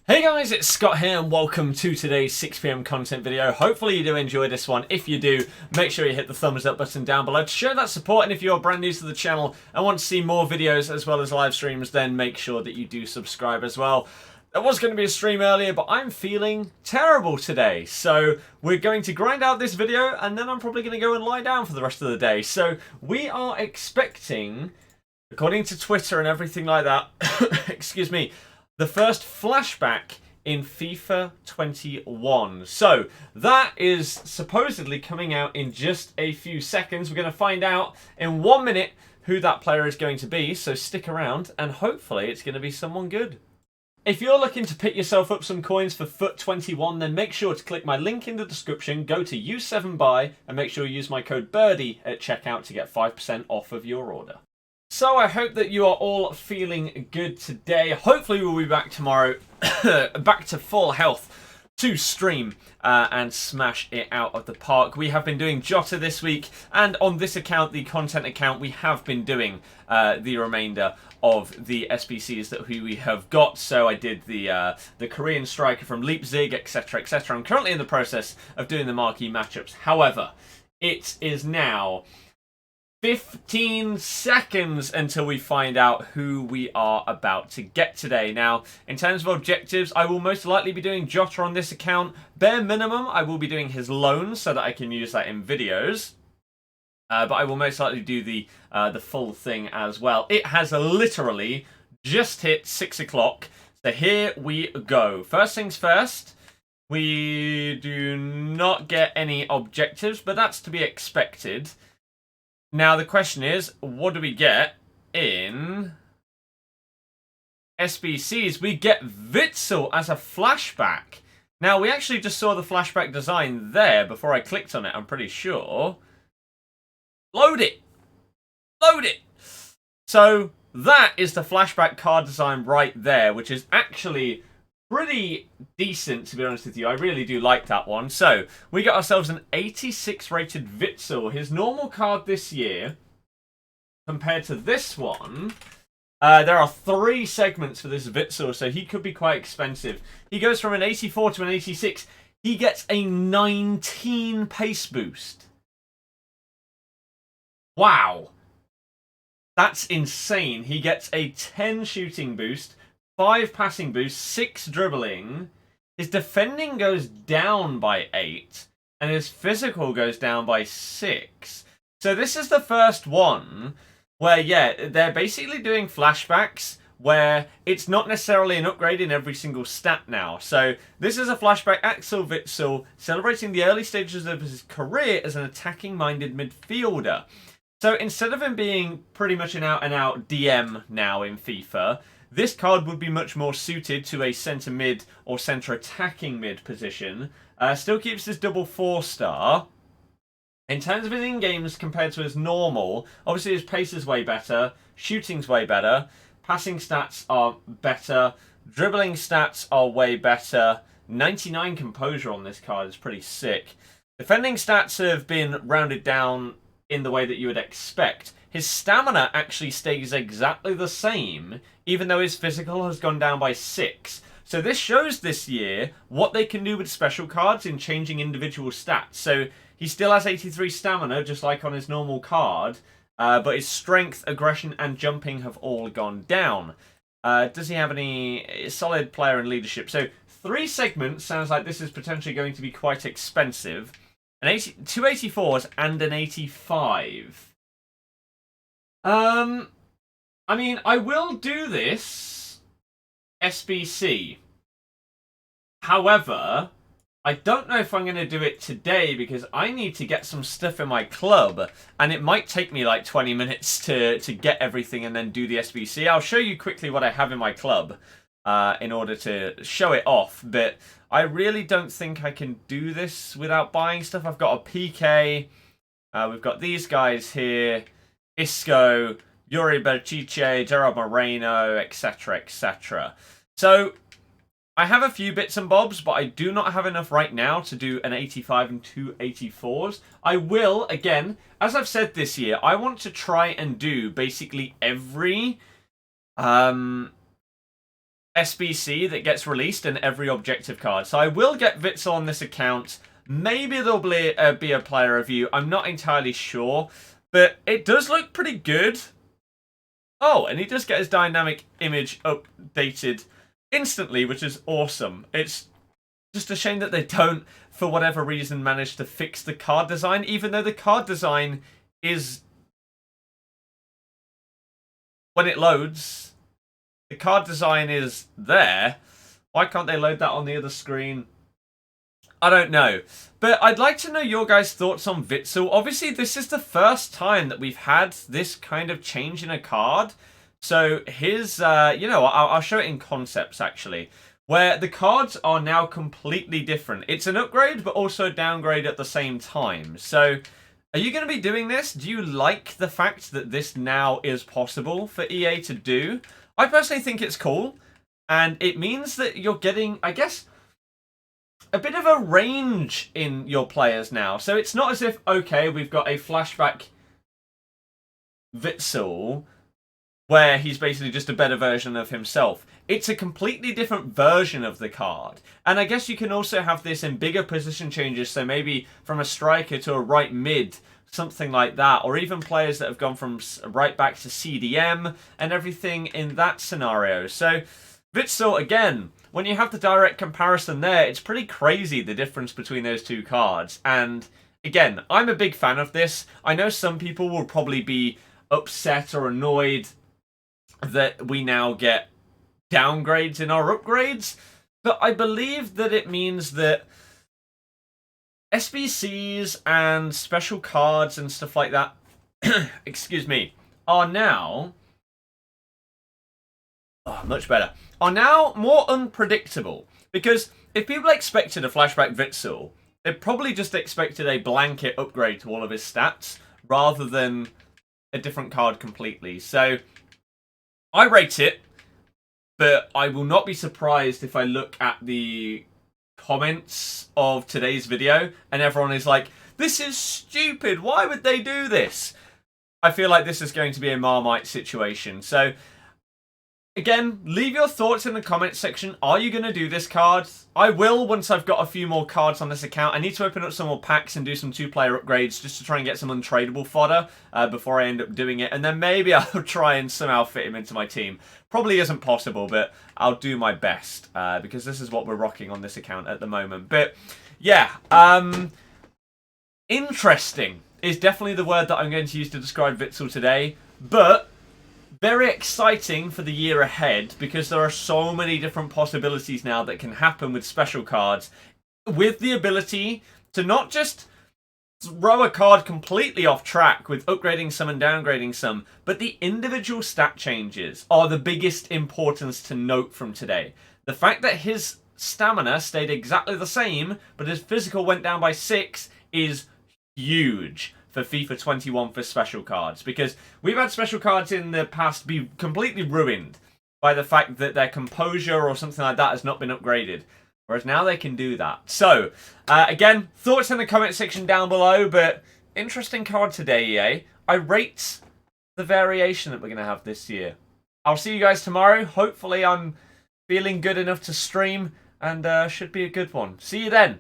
Hey guys, it's Scott here and welcome to today's 6 PM content video. Hopefully you do enjoy this one. If you do, make sure you hit the thumbs up button down below to show that support, and if you're brand new to the channel and want to see more videos as well as live streams, then make sure that you do subscribe as well. There was going to be a stream earlier, but I'm feeling terrible today. So we're going to grind out this video and then I'm probably going to go and lie down for the rest of the day. So we are expecting, according to Twitter and everything like that, excuse me, the first flashback in FIFA 21. So that is supposedly coming out in just a few seconds. We're going to find out in 1 minute who that player is going to be. So stick around and hopefully it's going to be someone good. If you're looking to pick yourself up some coins for FUT 21, then make sure to click my link in the description, go to U7Buy and make sure you use my code Birdie at checkout to get 5% off of your order. So I hope that you are all feeling good today. Hopefully we'll be back tomorrow, back to full health to stream and smash it out of the park. We have been doing Jota this week, and on this account, the content account, we have been doing the remainder of the SBCs that we have got. So I did the Korean striker from Leipzig, etc, etc. I'm currently in the process of doing the marquee matchups. However, it is now 15 seconds until we find out who we are about to get today. Now, in terms of objectives, I will most likely be doing Jota on this account. Bare minimum, I will be doing his loan so that I can use that in videos. But I will most likely do the full thing as well. It has literally just hit 6 o'clock. So here we go. First things first, we do not get any objectives, but that's to be expected. Now, the question is, what do we get in SBCs? We get Witsel as a flashback. Now, we actually just saw the flashback design there before I clicked on it, I'm pretty sure. Load it! Load it! So, that is the flashback card design right there, which is actually pretty decent, to be honest with you. I really do like that one. So, we got ourselves an 86 rated Witsel. His normal card this year, compared to this one, there are 3 segments for this Witsel, so he could be quite expensive. He goes from an 84 to an 86. He gets a 19 pace boost. Wow. That's insane. He gets a 10 shooting boost, 5 passing boost, 6 dribbling. His defending goes down by 8, and his physical goes down by 6. So this is the first one where, yeah, they're basically doing flashbacks where it's not necessarily an upgrade in every single stat now. So this is a Flashback Axel Witsel celebrating the early stages of his career as an attacking-minded midfielder. So instead of him being pretty much an out-and-out DM now in FIFA, this card would be much more suited to a centre mid or centre attacking mid position. Still keeps his double 4-star. In terms of his in-games compared to his normal, obviously his pace is way better, shooting's way better, passing stats are better, dribbling stats are way better, 99 composure on this card is pretty sick. Defending stats have been rounded down in the way that you would expect. His stamina actually stays exactly the same, even though his physical has gone down by 6. So this shows this year what they can do with special cards in changing individual stats. So he still has 83 stamina, just like on his normal card, but his strength, aggression, and jumping have all gone down. Does he have any solid player and leadership? So 3 segments sounds like this is potentially going to be quite expensive. 2 84s and an 85. I mean, I will do this SBC. However, I don't know if I'm going to do it today because I need to get some stuff in my club, and it might take me like 20 minutes to get everything and then do the SBC. I'll show you quickly what I have in my club in order to show it off, but I really don't think I can do this without buying stuff. I've got a PK, we've got these guys here, Isco, Yuri Berchiche, Gerard Moreno, etc, etc. So I have a few bits and bobs, but I do not have enough right now to do an 85 and 2 84s. I will, again, as I've said this year, I want to try and do basically every SBC that gets released in every objective card. So I will get Witsel on this account. Maybe there'll be a player review. I'm not entirely sure. But it does look pretty good. Oh, and he does get his dynamic image updated instantly, which is awesome. It's just a shame that they don't, for whatever reason, manage to fix the card design, even though the card design is... When it loads, the card design is there. Why can't they load that on the other screen? I don't know. But I'd like to know your guys' thoughts on Witsel. Obviously, this is the first time that we've had this kind of change in a card. So his, you know, I'll show it in concepts, actually, where the cards are now completely different. It's an upgrade, but also a downgrade at the same time. So are you going to be doing this? Do you like the fact that this now is possible for EA to do? I personally think it's cool. And it means that you're getting, I guess, a bit of a range in your players now. So it's not as if, okay, we've got a Flashback Witsel where he's basically just a better version of himself. It's a completely different version of the card. And I guess you can also have this in bigger position changes, so maybe from a striker to a right mid, something like that, or even players that have gone from right back to CDM and everything in that scenario. So Witsel, again, when you have the direct comparison there, it's pretty crazy the difference between those two cards. And again, I'm a big fan of this. I know some people will probably be upset or annoyed that we now get downgrades in our upgrades, but I believe that it means that SBCs and special cards and stuff like that, excuse me, are now... Oh, much better. Are now more unpredictable. Because if people expected a Flashback Witsel, they probably just expected a blanket upgrade to all of his stats, rather than a different card completely. So, I rate it, but I will not be surprised if I look at the comments of today's video, and everyone is like, this is stupid, why would they do this? I feel like this is going to be a Marmite situation. So, again, leave your thoughts in the comments section. Are you going to do this card? I will once I've got a few more cards on this account. I need to open up some more packs and do some 2-player upgrades just to try and get some untradeable fodder before I end up doing it. And then maybe I'll try and somehow fit him into my team. Probably isn't possible, but I'll do my best because this is what we're rocking on this account at the moment. But yeah, interesting is definitely the word that I'm going to use to describe Witsel today. But very exciting for the year ahead because there are so many different possibilities now that can happen with special cards, with the ability to not just throw a card completely off track with upgrading some and downgrading some, but the individual stat changes are the biggest importance to note from today. The fact that his stamina stayed exactly the same, but his physical went down by 6 is huge for FIFA 21 for special cards, because we've had special cards in the past be completely ruined by the fact that their composure or something like that has not been upgraded, whereas now they can do that. So, again, thoughts in the comment section down below, but interesting card today, EA. I rate the variation that we're going to have this year. I'll see you guys tomorrow. Hopefully I'm feeling good enough to stream, and should be a good one. See you then.